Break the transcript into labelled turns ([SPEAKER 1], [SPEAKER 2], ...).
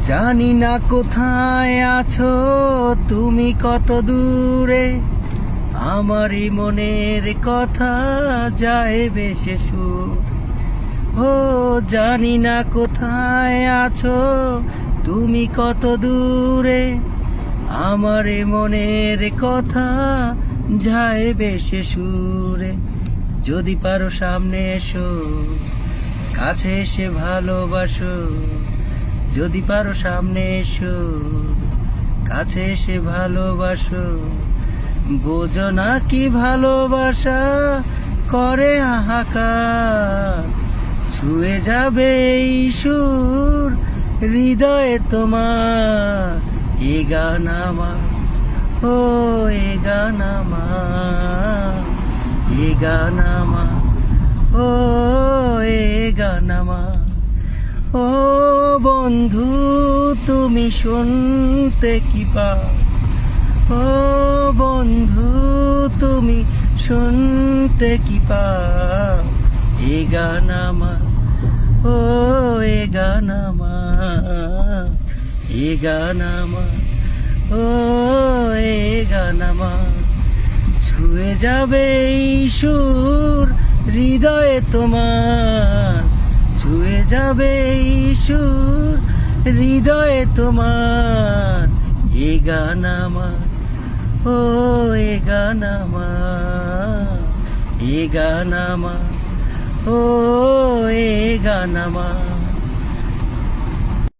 [SPEAKER 1] জানি না কোথায় আছো তুমি, কত দূরে আমারই মনের কথা যায় ভেসে সুর। ও জানি না কোথায় আছো তুমি, কত দূরে আমারই মনের কথা যায় ভেসে সুরে। যদি পারো সামনে এসো, কাছে এসে ভালোবাসো। যদি পারো সামনে এসো, কাছে এসে ভালোবাসো। বোঝো না কি ভালোবাসা করে হাহাকার, ছুঁয়ে যাবে এই সুর হৃদয়ে তোমার। এ গান আমার, ও এ গান আমার, এ গান আমার, ও এ গান আমার। ও বন্ধু তুমি শুনতে কি পাও, ও বন্ধু তুমি শুনতে কি পাও। এ গান আমার, ও এ গান আমার, এ গান আমার, ও এ গান আমার। ছুঁয়ে যাবে এই সুর হৃদয়ে তোমার, ছুঁয়ে যাবে এই সুর হৃদয়ে তোমার। এ গান আমার, ও এ গান আমার, এ গান আমার, ও এ গান আমার।